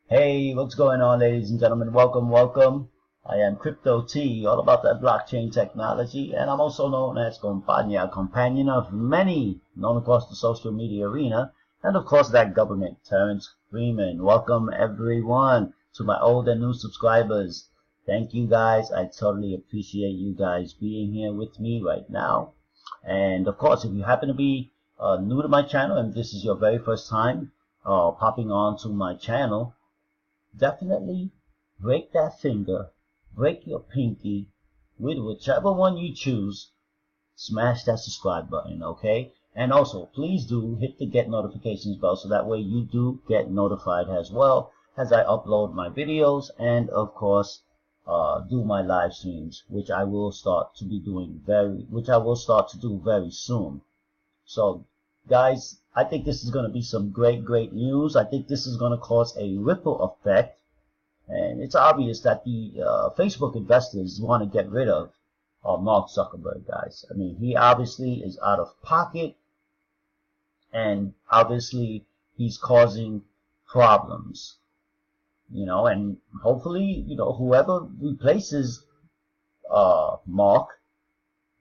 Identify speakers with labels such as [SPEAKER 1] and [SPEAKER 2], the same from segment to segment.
[SPEAKER 1] Hey, what's going on, ladies and gentlemen? Welcome. I am Crypto T, all about that blockchain technology, and I'm also known as Compania, companion of many, known across the social media arena, and of course that government, Terrence Freeman. Welcome everyone to my old and new subscribers. Thank you guys. I totally appreciate you guys being here with me right now. And of course, if you happen to be new to my channel and this is your very first time popping on to my channel, definitely break that finger, break your pinky with whichever one you choose, smash that subscribe button, okay? And also, please do hit the get notifications bell so that way you do get notified as well as I upload my videos and of course do my live streams, which I will start to do very soon. So guys, I think this is going to be some great news. I think this is going to cause a ripple effect. And it's obvious that the Facebook investors want to get rid of Mark Zuckerberg, guys. I mean, he obviously is out of pocket, and obviously he's causing problems, and hopefully, whoever replaces Mark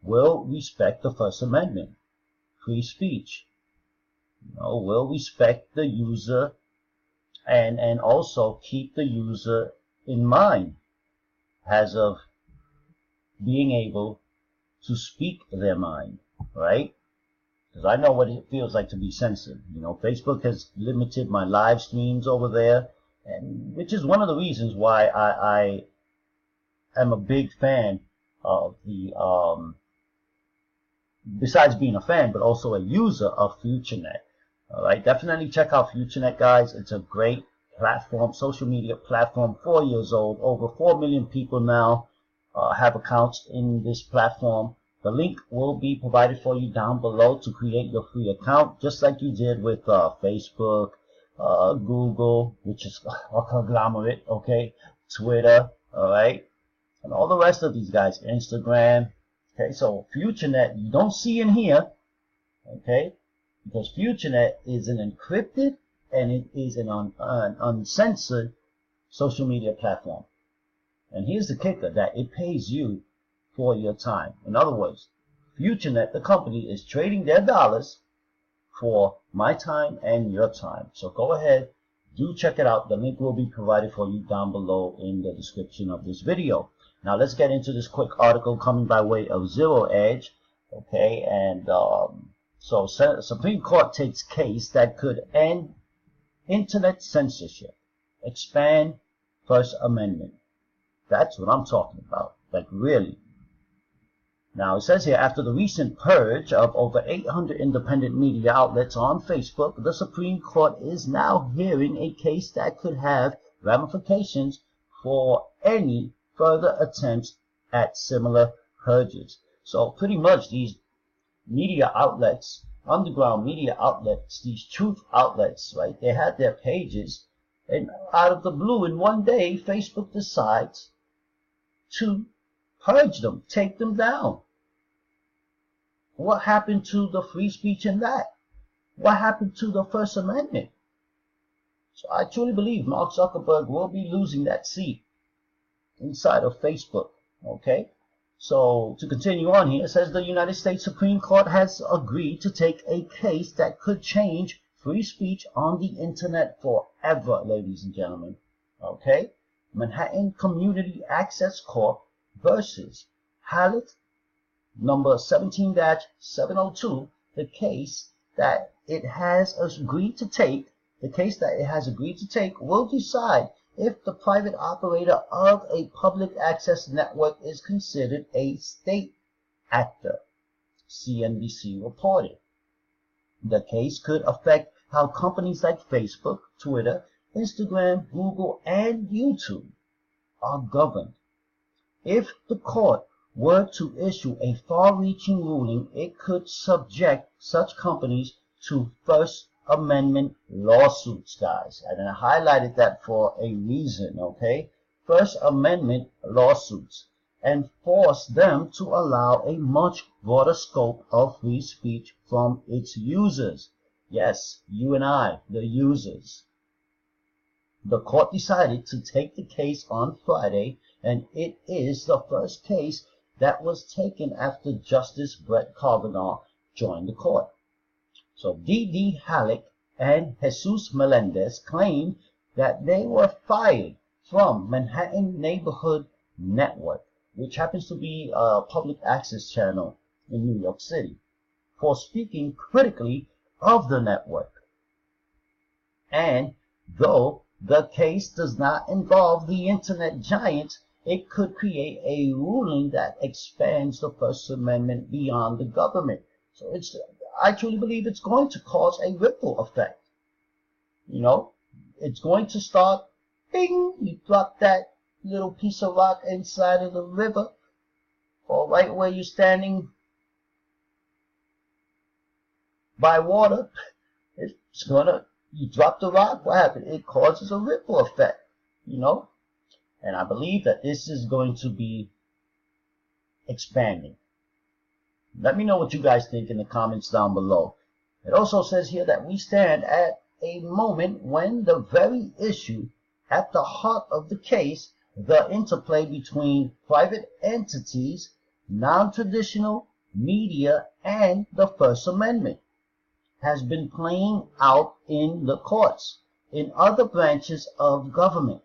[SPEAKER 1] will respect the First Amendment, free speech, will respect the user and also keep the user in mind as of being able to speak their mind, right? Because I know what it feels like to be censored. Facebook has limited my live streams over there, and which is one of the reasons why I am a big fan of the besides being a fan, but also a user of FutureNet. All right, definitely check out FutureNet, guys. It's a great platform, social media platform, 4 years old. Over 4 million people now have accounts in this platform. The link will be provided for you down below to create your free account, just like you did with Facebook, Google, which is a conglomerate, okay, Twitter, all right, and all the rest of these guys, Instagram. Okay, so FutureNet you don't see in here, okay, because FutureNet is an encrypted and it is an uncensored social media platform. And here's the kicker, that it pays you for your time. In other words, FutureNet, the company, is trading their dollars for my time and your time. So go ahead, do check it out. The link will be provided for you down below in the description of this video. Now let's get into this quick article coming by way of Zero Edge. Okay, and so Supreme Court takes case that could end internet censorship, expand First Amendment. That's what I'm talking about, like really. Now it says here, after the recent purge of over 800 independent media outlets on Facebook, the Supreme Court is now hearing a case that could have ramifications for any further attempts at similar purges. So pretty much these media outlets, underground media outlets, these truth outlets, right, they had their pages, and out of the blue in one day Facebook decides to purge them, take them down. What happened to the free speech in that? What happened to the First Amendment? So I truly believe Mark Zuckerberg will be losing that seat inside of Facebook, okay? So to continue on here, it says the United States Supreme Court has agreed to take a case that could change free speech on the internet forever, ladies and gentlemen, okay? Manhattan Community Access Corp versus Hallett, number 17-702, the case that it has agreed to take, will decide if the private operator of a public access network is considered a state actor, CNBC reported. The case could affect how companies like Facebook, Twitter, Instagram, Google, and YouTube are governed. If the court were to issue a far-reaching ruling, it could subject such companies to First Amendment lawsuits, guys. And I highlighted that for a reason, okay? First Amendment lawsuits, and force them to allow a much broader scope of free speech from its users. Yes, you and I, the users. The court decided to take the case on Friday, and it is the first case that was taken after Justice Brett Kavanaugh joined the court. So D.D. Halleck and Jesus Melendez claimed that they were fired from Manhattan Neighborhood Network, which happens to be a public access channel in New York City, for speaking critically of the network. And though the case does not involve the internet giant, it could create a ruling that expands the First Amendment beyond the government. So I truly believe it's going to cause a ripple effect. You know, it's going to start, bing, you drop that little piece of rock inside of the river, or right where you're standing by water. It's gonna, you drop the rock, what happened? It causes a ripple effect, you know? And I believe that this is going to be expanding. Let me know what you guys think in the comments down below. It also says here that we stand at a moment when the very issue at the heart of the case, the interplay between private entities, non-traditional media, and the First Amendment, has been playing out in the courts, in other branches of government,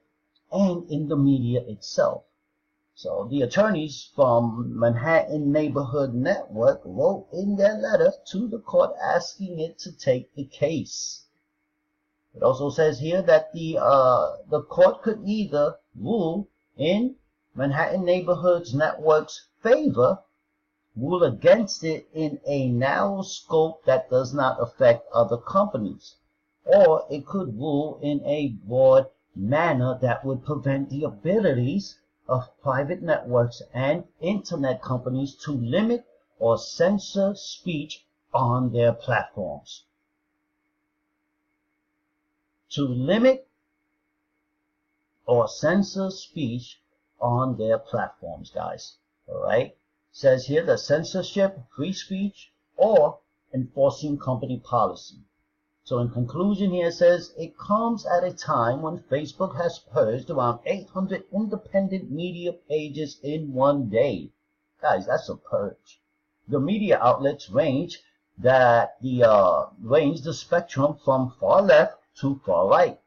[SPEAKER 1] and in the media itself. So the attorneys from Manhattan Neighborhood Network wrote in their letter to the court asking it to take the case. It also says here that the court could either rule in Manhattan Neighborhoods Network's favor, rule against it in a narrow scope that does not affect other companies, or it could rule in a broad manner that would prevent the abilities of private networks and internet companies to limit or censor speech on their platforms. To limit or censor speech on their platforms, guys. All right? Says here that censorship, free speech, or enforcing company policy. So in conclusion here, it says it comes at a time when Facebook has purged around 800 independent media pages in one day. Guys, that's a purge. The media outlets range the spectrum from far left to far right,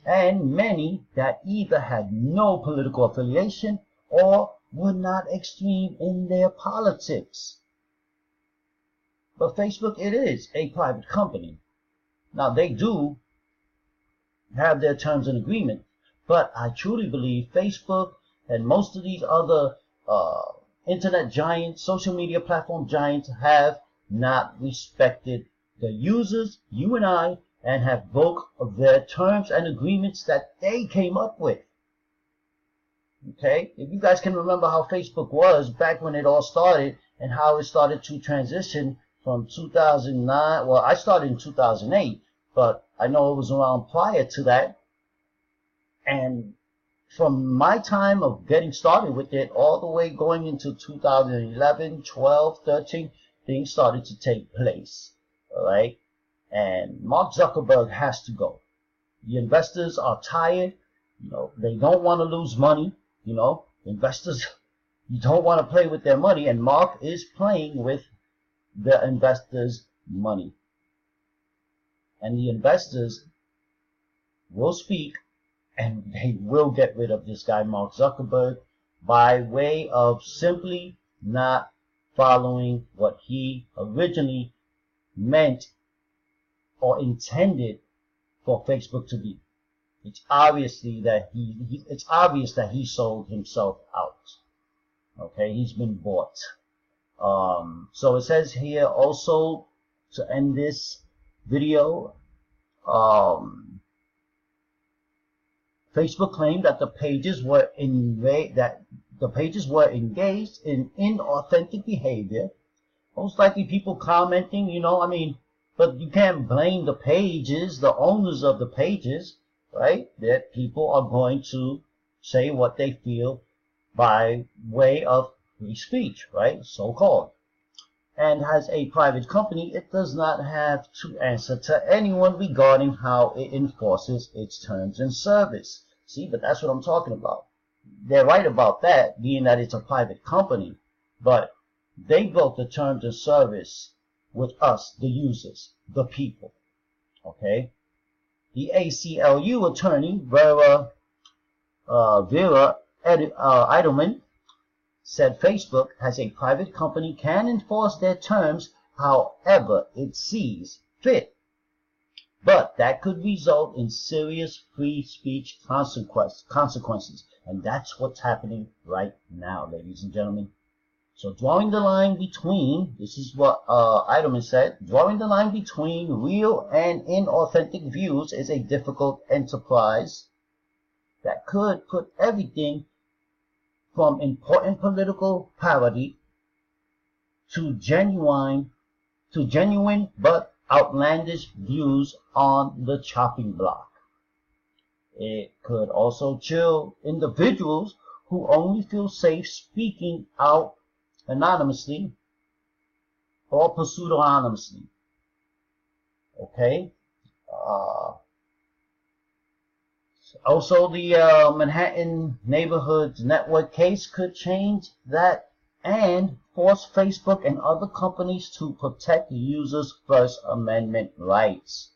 [SPEAKER 1] and many that either had no political affiliation or were not extreme in their politics. But Facebook, it is a private company. Now, they do have their terms and agreement, but I truly believe Facebook and most of these other internet giants, social media platform giants, have not respected the users, you and I, and have broke their terms and agreements that they came up with. Okay? If you guys can remember how Facebook was back when it all started and how it started to transition from 2009, well, I started in 2008, but I know it was around prior to that. And from my time of getting started with it all the way going into 2011, 12, 13, things started to take place. All right? And Mark Zuckerberg has to go. The investors are tired. You know, they don't want to lose money. You know, investors, you don't want to play with their money, and Mark is playing with the investors' money. And the investors will speak, and they will get rid of this guy, Mark Zuckerberg, by way of simply not following what he originally meant or intended for Facebook to be. It's obviously that it's obvious that he sold himself out. Okay, he's been bought. So it says here also, to end this video, Facebook claimed that the pages were engaged in inauthentic behavior. Most likely people commenting, you know, I mean, but you can't blame the pages, the owners of the pages, right? That people are going to say what they feel by way of free speech, right? So-called. and has a private company, it does not have to answer to anyone regarding how it enforces its terms and service. See, but that's what I'm talking about. They're right about that, being that it's a private company, but they built the terms and service with us, the users, the people. Okay? The ACLU attorney, Vera Edelman, said Facebook, as a private company, can enforce their terms however it sees fit, but that could result in serious free speech consequences, and that's what's happening right now, ladies and gentlemen. So drawing the line between, this is what Edelman said, drawing the line between real and inauthentic views is a difficult enterprise that could put everything from important political parody to genuine but outlandish views on the chopping block. It could also chill individuals who only feel safe speaking out anonymously or pseudo-anonymously. Okay? Also, the Manhattan Neighborhoods Network case could change that and force Facebook and other companies to protect users' First Amendment rights.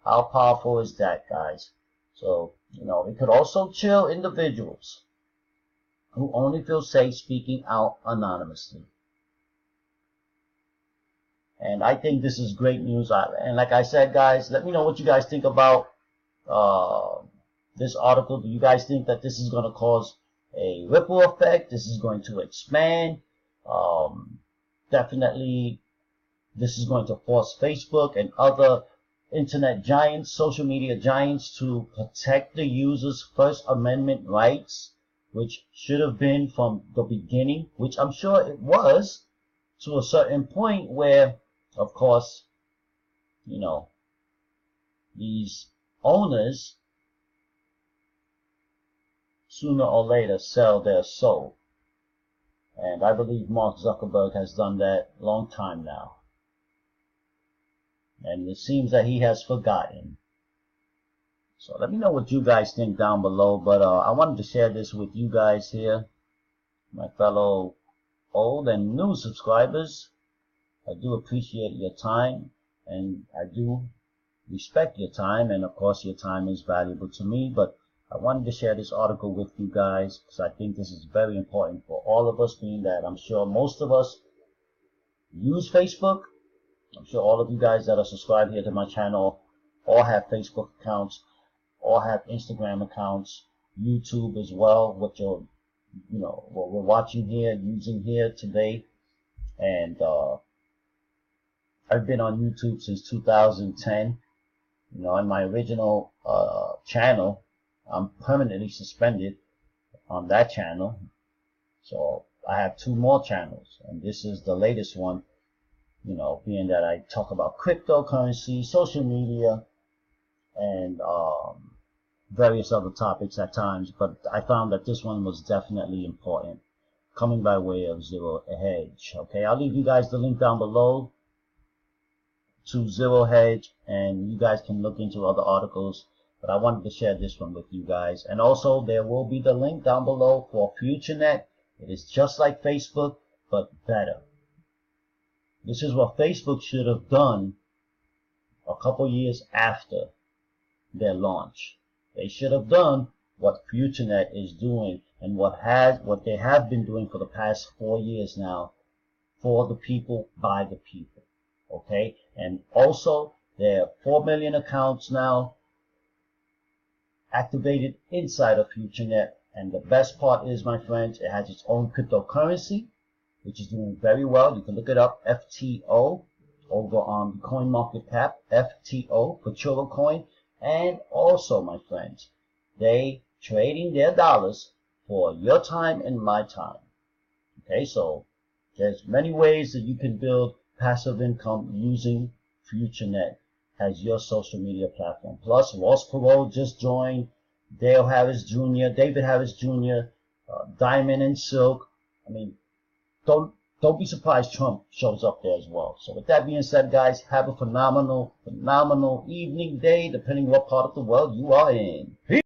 [SPEAKER 1] How powerful is that, guys? So, it could also chill individuals who only feel safe speaking out anonymously. And I think this is great news. And like I said, guys, let me know what you guys think about this article. Do you guys think that this is going to cause a ripple effect? This is going to expand? Definitely, this is going to force Facebook and other internet giants, social media giants, to protect the users' First Amendment rights, which should have been from the beginning, which I'm sure it was, to a certain point where, of course, these owners sooner or later sell their soul. And I believe Mark Zuckerberg has done that a long time now. And it seems that he has forgotten. So let me know what you guys think down below. But I wanted to share this with you guys here, my fellow old and new subscribers. I do appreciate your time, and I do respect your time, and of course your time is valuable to me. But I wanted to share this article with you guys because I think this is very important for all of us, being that I'm sure most of us use Facebook. I'm sure all of you guys that are subscribed here to my channel all have Facebook accounts, all have Instagram accounts, YouTube as well, what we're watching here, using here today. And I've been on YouTube since 2010. In my original channel, I'm permanently suspended on that channel. So I have 2 more channels, and this is the latest one, being that I talk about cryptocurrency, social media, and various other topics at times. But I found that this one was definitely important, coming by way of Zero Hedge. Okay, I'll leave you guys the link down below to Zero Hedge, and you guys can look into other articles. But I wanted to share this one with you guys. And also, there will be the link down below for FutureNet. It is just like Facebook, but better. This is what Facebook should have done a couple years after their launch. They should have done what FutureNet is doing, and what they have been doing for the past 4 years now, for the people, by the people. Okay? And also, there are 4 million accounts now activated inside of FutureNet. And the best part is, my friends, it has its own cryptocurrency, which is doing very well. You can look it up, FTO, over on CoinMarketCap, FTO, Futura Coin. And also, my friends, they trading their dollars for your time and my time. Okay, so there's many ways that you can build passive income using FutureNet as your social media platform. Plus, Ross Perot just joined, Dale Harris Jr., David Harris Jr., Diamond and Silk. I mean, don't don't be surprised Trump shows up there as well. So with that being said, guys, have a phenomenal evening, day, depending what part of the world you are in. Peace.